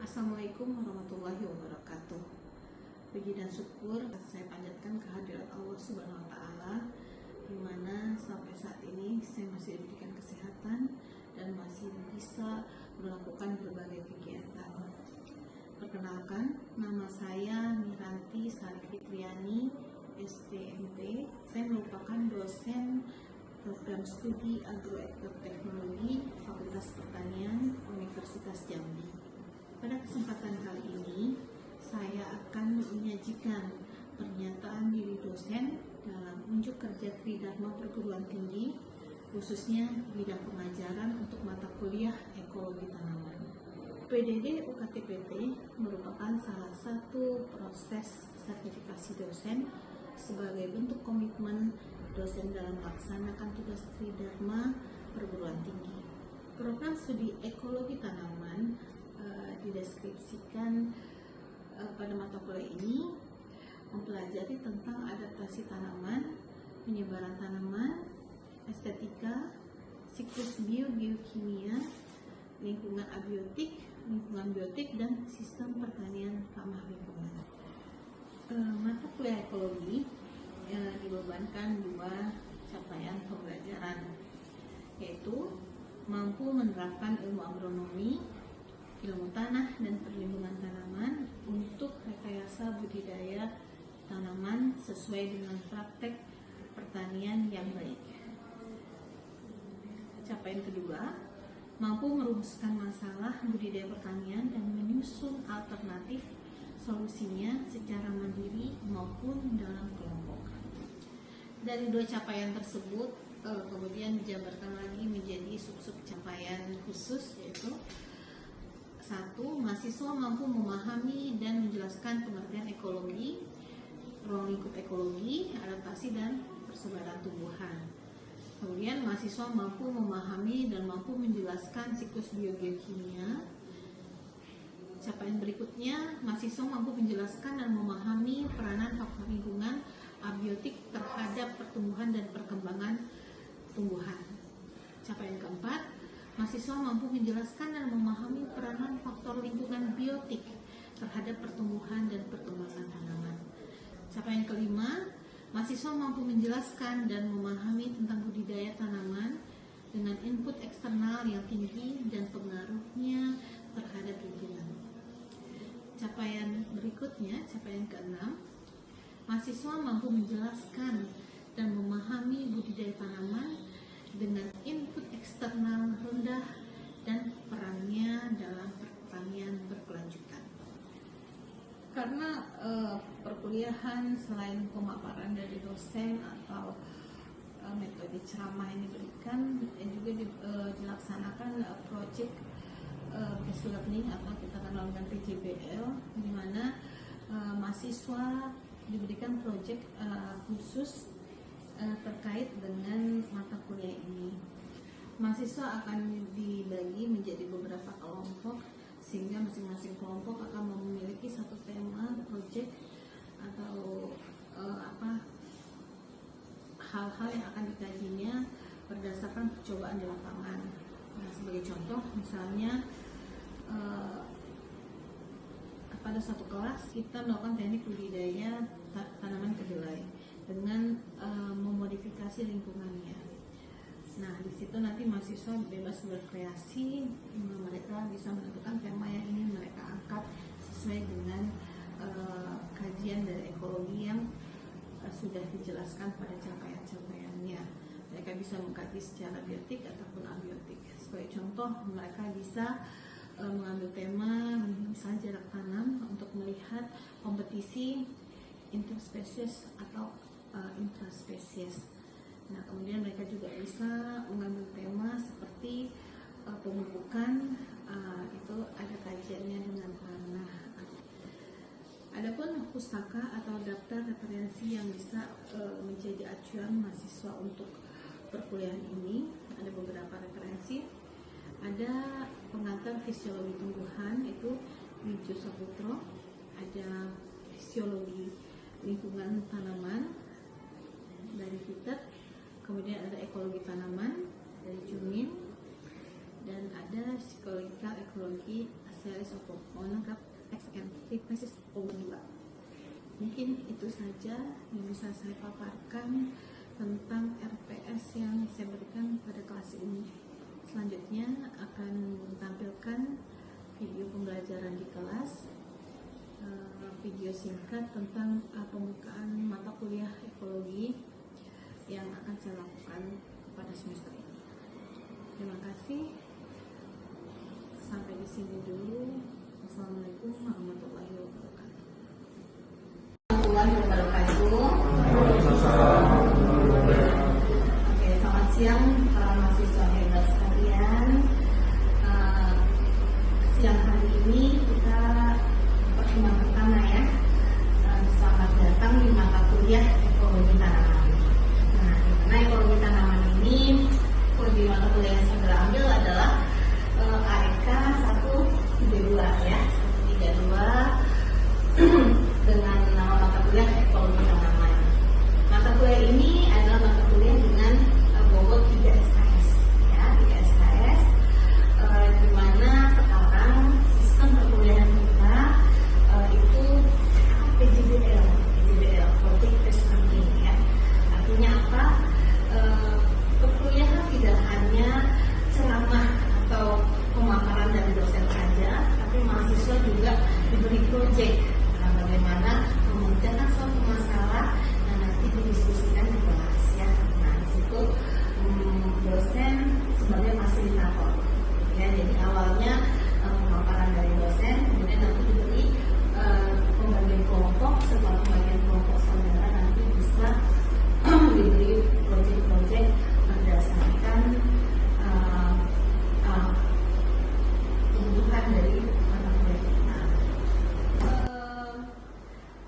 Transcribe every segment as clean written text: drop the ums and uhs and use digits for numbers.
Assalamualaikum warahmatullahi wabarakatuh. Puji dan syukur saya panjatkan kehadirat Allah Subhanahu wa Ta'ala, di mana sampai saat ini saya masih diberikan kesehatan dan masih bisa melakukan berbagai kegiatan. Perkenalkan, nama saya Miranti Sari Fitriani, STMT. Saya merupakan dosen program studi Agroteknologi Fakultas Pertanian Universitas Jambi. Pada kesempatan kali ini, saya akan menyajikan pernyataan diri dosen dalam unjuk kerja Tridharma Perguruan Tinggi, khususnya bidang pengajaran untuk mata kuliah ekologi tanaman. PDD UKT-PT merupakan salah satu proses sertifikasi dosen sebagai bentuk komitmen dosen dalam melaksanakan tugas Tridharma Perguruan Tinggi. Program studi ekologi tanaman dideskripsikan pada mata kuliah ini mempelajari tentang adaptasi tanaman, penyebaran tanaman, estetika, siklus biokimia, lingkungan abiotik, lingkungan biotik, dan sistem pertanian ramah lingkungan. Mata kuliah ekologi dibebankan dua capaian pembelajaran, yaitu mampu menerapkan ilmu agronomi, ilmu tanah, dan perlindungan tanaman untuk rekayasa budidaya tanaman sesuai dengan praktek pertanian yang baik. Capaian kedua, mampu merumuskan masalah budidaya pertanian dan menyusun alternatif solusinya secara mandiri maupun dalam kelompok. Dari dua capaian tersebut kemudian dijabarkan lagi menjadi sub-sub capaian khusus, yaitu 1. Mahasiswa mampu memahami dan menjelaskan pengertian ekologi, ruang lingkup ekologi, adaptasi, dan persebaran tumbuhan. Kemudian mahasiswa mampu memahami dan mampu menjelaskan siklus biokimia. Capaian berikutnya, mahasiswa mampu menjelaskan dan memahami peranan faktor lingkungan abiotik terhadap pertumbuhan dan perkembangan tumbuhan. Capaian keempat, mahasiswa mampu menjelaskan dan memahami peranan faktor lingkungan biotik terhadap pertumbuhan dan perkembangan tanaman. Capaian kelima, mahasiswa mampu menjelaskan dan memahami tentang budidaya tanaman dengan input eksternal yang tinggi dan pengaruhnya terhadap lingkungan. Capaian berikutnya, capaian keenam, mahasiswa mampu menjelaskan dan memahami budidaya tanaman dengan input eksternal rendah dan perannya dalam pertanian berkelanjutan. Karena perkuliahan selain pemaparan dari dosen atau metode ceramah yang diberikan, juga dilaksanakan project based learning atau kita kenal dengan PJBL, di mana mahasiswa diberikan project khusus terkait dengan mata kuliah ini. Mahasiswa akan dibagi menjadi beberapa kelompok, sehingga masing-masing kelompok akan memiliki satu tema project atau hal-hal yang akan dikajinya berdasarkan percobaan di lapangan. Nah, sebagai contoh, misalnya pada satu kelas kita melakukan teknik budidaya tanaman kedelai dengan memodifikasi lingkungannya. Nah, di situ nanti mahasiswa bebas berkreasi, mereka bisa menentukan tema yang ingin mereka angkat sesuai dengan kajian dari ekologi yang sudah dijelaskan pada capaian-capaiannya. Mereka bisa mengkaji secara biotik ataupun abiotik. Sebagai contoh, mereka bisa mengambil tema misalnya jarak tanam untuk melihat kompetisi interspesies atau intraspesies. Nah, kemudian mereka juga bisa mengambil tema seperti pemupukan, itu ada kajiannya dengan tanah. Adapun pustaka atau daftar referensi yang bisa menjadi acuan mahasiswa untuk perkuliahan ini, ada beberapa referensi. Ada pengantar fisiologi tumbuhan, itu Widjo Saputro. Ada fisiologi lingkungan tanaman dari Peter. Kemudian ada ekologi tanaman dari Jumin. dan ada Psychological Ecology A Series of Monograph XN Thesis O2. Mungkin itu saja yang bisa saya paparkan tentang RPS yang saya berikan pada kelas ini. Selanjutnya akan menampilkan video pembelajaran di kelas, video singkat tentang pembukaan mata kuliah ekologi yang akan saya lakukan pada semester ini. Terima kasih. Sampai di sini dulu. Wassalamualaikum warahmatullahi wabarakatuh. Oke, selamat siang para mahasiswa hebat sekalian. Siang hari ini kita pertemuan pertama ya. Selamat datang di mata kuliah ekologi tanaman. Nah, dimana ekologi tanaman ini di mata kuliah yang saya ambil adalah AEK 132 ya, 132 dengan nama mata kuliah ekologi tanaman. Mata kuliah ini adalah mata kuliah dengan bobot 3 SKS ya, 3 SKS, di mana sekarang sistem perkuliahan kita itu PJBL, Project Based Learning ya. Artinya apa? Perkuliahan tidak hanya ceramah atau pemaparan dari dosen saja, tapi mahasiswa juga diberi proyek bagaimana memecahkan suatu masalah dan nanti didiskusikan di kelas ya. Nah, di situ dosen sebagai fasilitator ya. Jadi awalnya pemaparan dari dosen, kemudian nanti diberi pembagian kelompok. Setelah pembagian kelompok saudara nanti bisa diberi proyek-proyek berdasarkan kebutuhan dari mata kuliah kita.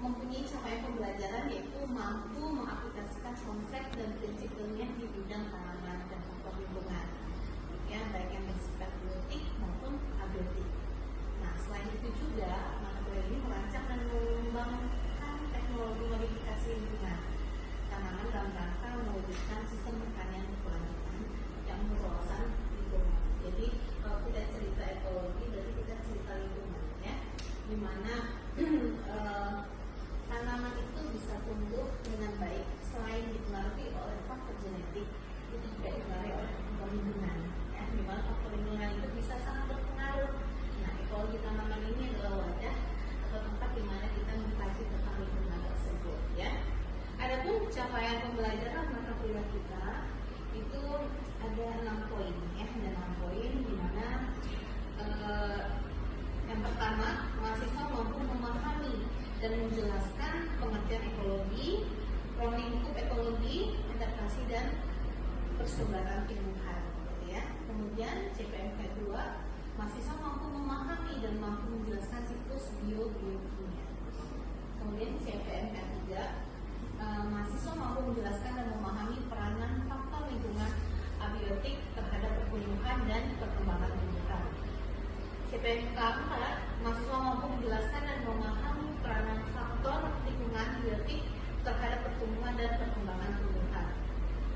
Mempunyai capaian pembelajaran yaitu mampu mengaplikasikan konsep dan prinsip ilmiah di bidang tanaman dan faktor lingkungan, ya, baik yang bersifat biotik maupun abiotik. Nah, selain itu juga mata kuliah ini merancang dan mengembangkan teknologi modifikasi lingkungan tanaman dalam rangka mewujudkan sistem pertanian berkelanjutan yang berwawasan lingkungan. Jadi kalau kita cerita ekologi berarti kita cerita lingkungan ya, dimana tanaman itu bisa tumbuh dengan baik selain dipengaruhi oleh faktor genetik, itu juga dipengaruhi oleh faktor lingkungan ya, dimana faktor lingkungan itu bisa sangat berpengaruh. Nah, ekologi tanaman ini adalah wadah atau tempat di mana kita mengkaji tentang lingkungan tersebut ya. Adapun capaian pembelajaran mata kuliah kita itu ada 6 poin ya, ada 6 poin di mana yang pertama, mahasiswa mampu memahami dan menjelaskan pengertian ekologi, ruang lingkup ekologi, adaptasi dan persebaran tumbuhan gitu ya. Kemudian CPMK 2, mahasiswa mampu memahami dan mampu menjelaskan siklus biokimia. Kemudian CPMK 3, mahasiswa mampu menjelaskan dan memahami peranan faktor lingkungan abiotik terhadap pertumbuhan dan perkembangan tumbuhan. CPMK 4, mahasiswa mampu menjelaskan dan memahami peranan faktor lingkungan abiotik terhadap pertumbuhan dan perkembangan tumbuhan.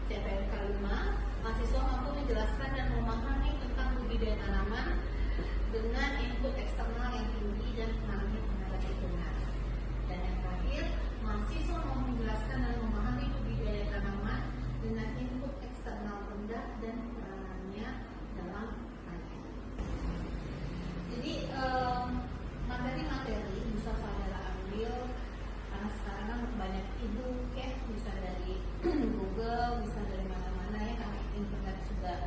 CPMK 5, mahasiswa mampu menjelaskan dan memahami tentang budidaya tanaman dengan input eksternal yang tinggi dan pengaruhnya terhadap lingkungan. Dan yang terakhir, mahasiswa mampu menjelaskan dan memahami budidaya tanaman dengan input eksternal rendah dan peranannya dalam panen. Jadi materi-materi bisa saudara ambil karena sekarang kan banyak ebook ya, bisa dari Google, bisa dari mana-mana ya, karena internet sudah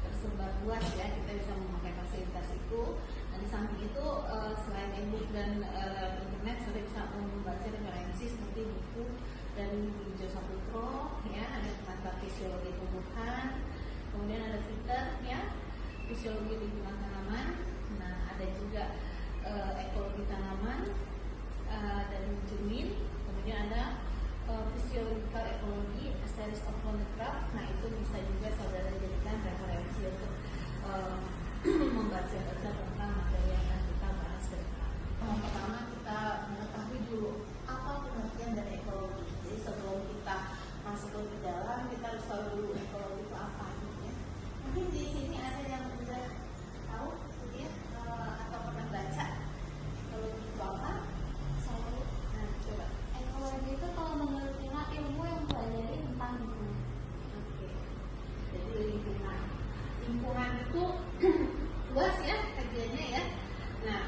tersebar luas ya, kita bisa memakai fasilitas ya. Nah,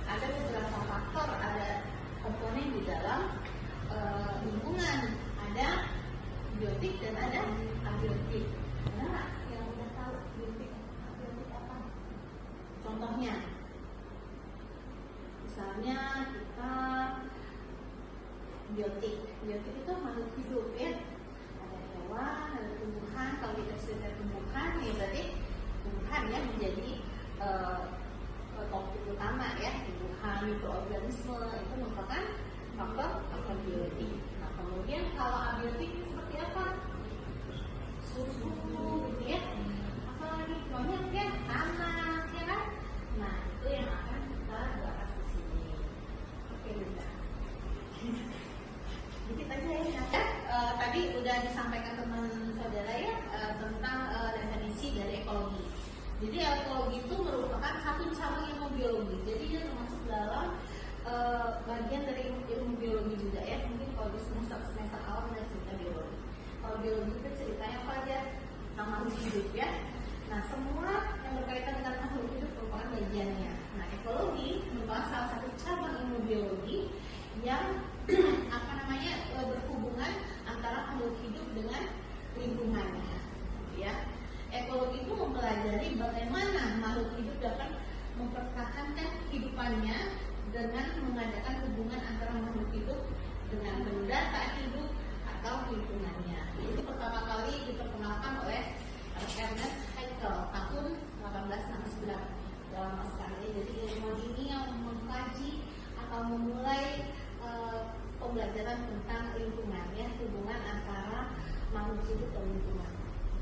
ada beberapa faktor, ada komponen di dalam lingkungan, ada biotik dan ada abiotik. Ada nggak yang udah tahu biotik abiotik apa? Contohnya, misalnya kita biotik itu makhluk hidup ya. Ada hewan, ada tumbuhan. Kalau kita sudah tumbuhan, ya berarti tumbuhan ya menjadi topik utama ya. Tumbuhan, mikroorganisme itu merupakan faktor biotik. Nah, kemudian kalau abiotik seperti apa? Susu gitu ya. Apalagi banyak ya, tanah ya kan. Nah, itu yang akan kita bahas di sini. Oke, Bunda. Dikit aja ya. Tadi udah disampaikan teman saudara ya tentang definisi dari ekologi. Jadi ekologi itu merupakan satu cabang ilmu biologi. Jadi dia termasuk dalam bagian dari ilmu biologi juga ya. Mungkin kalau di semester awal ada cerita biologi. Kalau biologi itu ceritanya apa aja? Tentang makhluk hidup ya. Nah, semua yang berkaitan dengan makhluk hidup merupakan bagiannya. Nah, ekologi merupakan salah satu cabang ilmu biologi yang berhubungan antara makhluk hidup dengan lingkungannya ya. Ekologi itu mempelajari bagaimana makhluk hidup dapat mempertahankan kehidupannya dengan mengadakan hubungan antara makhluk hidup dengan benda tak hidup atau lingkungannya. Itu pertama kali diperkenalkan oleh Ernest Haeckel tahun 1869 dalam naskah. Jadi ilmuwan ini yang mengkaji atau memulai pembelajaran tentang lingkungan ya, hubungan antara makhluk hidup dan lingkungan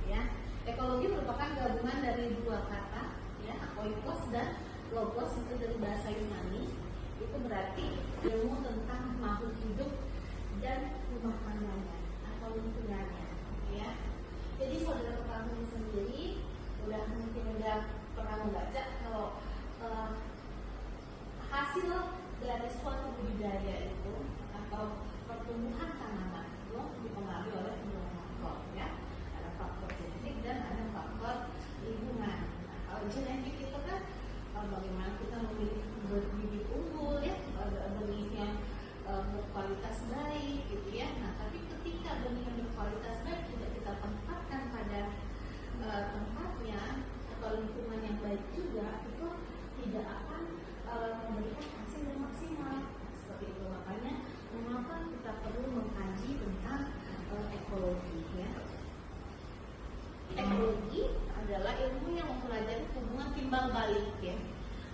ya. Ekologi merupakan gabungan dari dua kata ya, oikos dan logos, itu dari bahasa Yunani. Itu berarti ilmu tentang makhluk hidup dan rumah tangganya atau lingkungannya ya. Jadi saudara ketahui sendiri mungkin udah pernah membaca kalau hasil dari suatu budidaya itu atau pertumbuhan tanaman itu dipengaruhi oleh dua faktor ya. Ada faktor genetik dan ada faktor lingkungan. Nah, kalau genetik itu kan bagaimana kita memilih bibit unggul ya, benih yang berkualitas baik gitu ya. Nah, tapi ketika benih yang berkualitas baik tidak kita tempatkan pada tempatnya atau lingkungan yang baik juga, itu tidak akan memberikan hasil yang maksimal. Seperti itu, makanya mengapa kita perlu mengkaji tentang ekologi ya. Ekologi adalah ilmu yang mempelajari hubungan timbal balik ya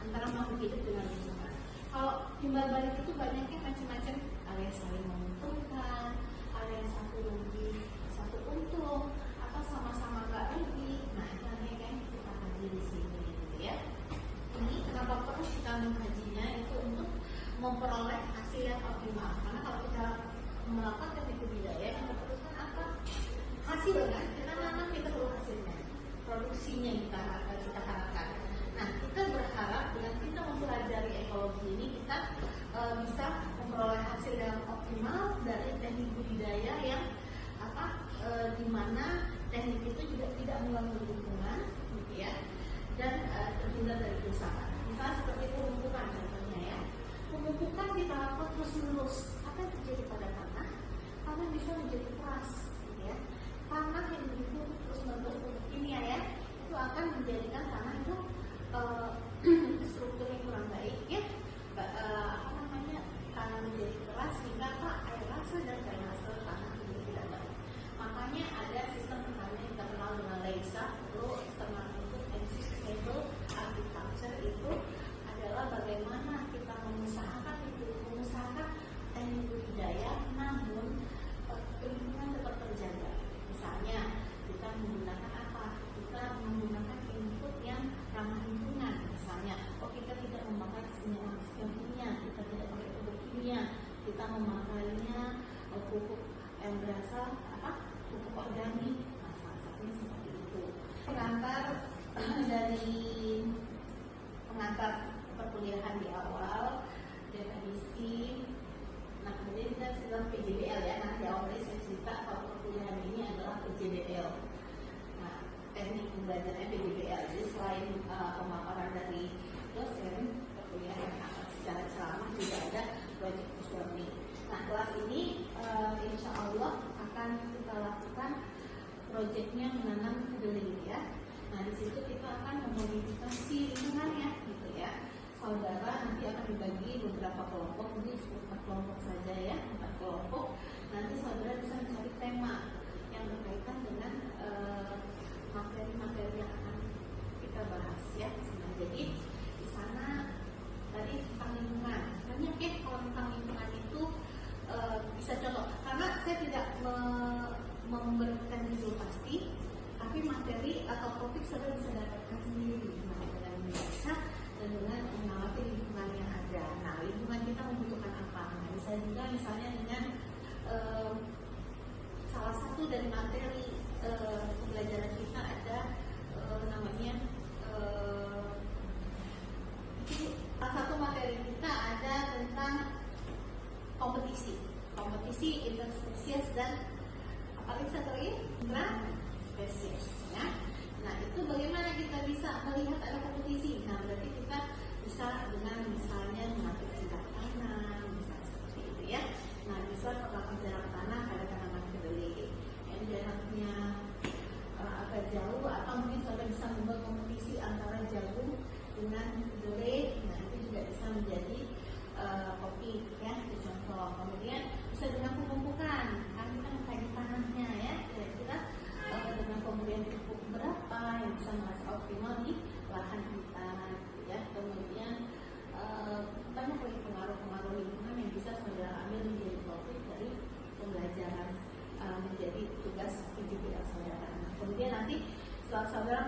antara makhluk hidup dengan lingkungan. Kalau timbal balik itu banyaknya macam-macam, ada yang saling menguntungkan, ada yang satu rugi satu untung, atau sama-sama nggak rugi. Nah, itu yang kita kaji di sini gitu ya. Ini kenapa perlu kita mengkajinya, itu untuk memperoleh hasil yang optimal. Karena kalau kita melakukan teknik budidaya yang membutuhkan apa? Hasil kan? Kita nanam, kita perlu hasilnya, produksinya kita harapkan. Nah, kita berharap dengan kita mempelajari ekologi ini kita bisa memperoleh hasil yang optimal dari teknik budidaya yang di mana teknik itu juga tidak mengganggu lingkungan gitu ya, dan terhindar dari kerusakan. Misalnya seperti pemumpukan contohnya ya. Pemumpukan kita lakukan terus menerus, apa yang terjadi pada tanah? Tanah bisa menjadi keras gitu ya. Tanah yang dipupuk terus menerus pupuk kimia ya, itu akan menjadikan tanah itu strukturnya kurang baik ya. Tanah menjadi keras sehingga air rasa dan drainase tanah menjadi tidak baik. Makanya ada sistem pertanian yang kita kenal dengan LEISA, Low External Input and Sustainable Agriculture. Itu adalah bagaimana kita mengusahakan teknik budidaya namun lingkungan tetap terjaga. Misalnya kita menggunakan apa? Kita menggunakan input yang ramah lingkungan. Misalnya, kita tidak memakai senyawa kimia, kita tidak pakai pupuk kimia, kita memakainya pupuk yang berasal pupuk organik. Nah, salah satunya seperti itu. Pengantar perkuliahan di awal, definisi. Nah, kemudian kita sedang PJBL ya. Nah, di awal tadi saya cerita kalau perkuliahan ini adalah PJBL. Nah, teknik pembelajarannya PJBL. Jadi selain pemaparan dari dosen, dibagi beberapa kelompok, ini 4 kelompok saja ya, 4 kelompok. Nanti saudara bisa mencari tema yang berkaitan dengan materi-materi yang akan kita bahas ya. Nah, jadi di sana tadi tentang lingkungan, banyak ya kalau tentang lingkungan itu bisa contoh, karena saya tidak memberikan judul pasti, tapi materi atau topik saudara bisa dapatkan sendiri dengan membaca dan dengan mengamati lingkungan yang ada. Nah, lingkungan kita membutuhkan apa? Nah, bisa juga misalnya dengan salah satu dari materi pembelajaran kita ada namanya salah satu materi kita ada tentang kompetisi interspesies dan apalagi satu lagi intraspesies ya. Nah, itu bagaimana kita bisa melihat ada kompetisi? Nah, berarti kita bisa dengan misalnya mengatur jarak tanam, misalnya seperti itu ya. Nah, bisa mengatur jarak tanam pada tanaman kedelai yang jaraknya agak jauh, atau mungkin saudara bisa membuat kompetisi antara jagung dengan kedelai. Nah, itu juga bisa menjadi topik ya, itu contoh. Kemudian bisa dengan pemumpukan, kan kayak tanahnya ya, kira-kira dengan pemberian pupuk berapa yang bisa menghasilkan optimal di lahan kita ya. Kemudian banyak lagi pengaruh-pengaruh lingkungan yang bisa saudara ambil menjadi topik dari pembelajaran menjadi tugas individu saudara. Kemudian nanti setelah saudara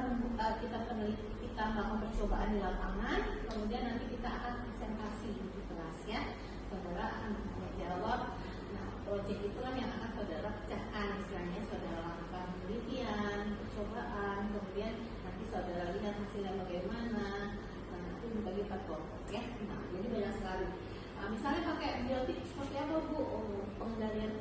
kita melakukan percobaan di lapangan, kemudian nanti kita akan presentasi di kelas ya. Saudara akan menjawab. Nah, proyek itulah yang akan saudara pecahkan, istilahnya saudara lakukan penelitian, percobaan, kemudian nanti saudara lihat hasilnya bagaimana. Nah, itu dibagi 4 kelompok ya. Nah, jadi banyak sekali. Misalnya pakai biotik seperti apa Bu? Pengendalian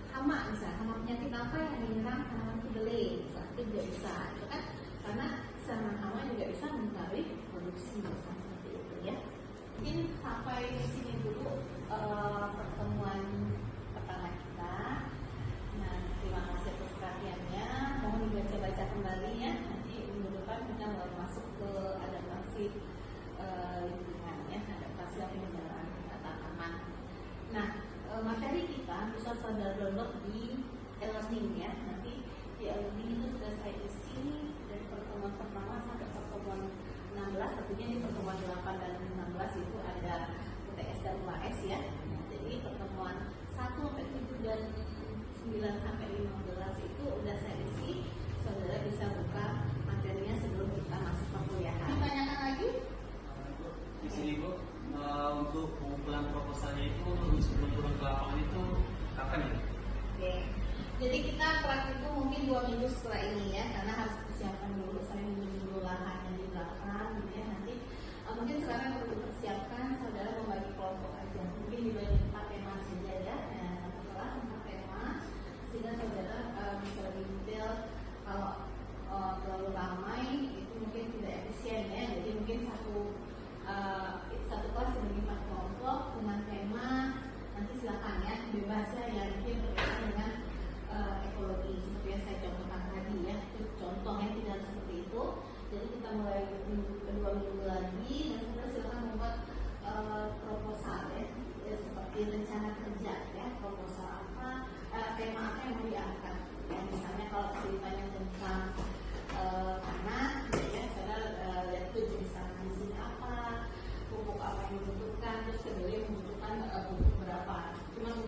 hama, misalnya hama penyakit apa yang menyerang tanaman kedelai, itu juga bisa, itu kan? Karena serangan hama juga bisa mempengaruhi produksi, seperti itu ya. Mungkin sampai di sini dulu pertemuan pertama kita. Nah, terima kasih atas perhatiannya. Mohon dibaca-baca kembali ya. Nanti minggu depan kita mulai masuk ke adaptasi lingkungan ya, adaptasi penyebaran tanaman. Nah, materi kita bisa saudara download di e-learning ya. Nanti di e-learning itu sudah saya isi dari pertemuan pertama sampai pertemuan 16, tentunya di pertemuan 8 dan 16 itu ada UTS dan UAS ya. Jadi pertemuan 1 sampai 7 dan 9 sampai 15 itu udah saya isi. Saudara bisa buka materinya sebelum kita masuk perkuliahan. Ditanyakan lagi? Di sini Bu, untuk pengumpulan proposalnya itu sebelum turun ke lapangan itu kapan ya? Oke. Jadi kita praktik itu mungkin 2 minggu setelah ini ya, karena harus persiapan dulu, saya dulu lahannya di belakang gitu ya. Nanti mungkin sekarang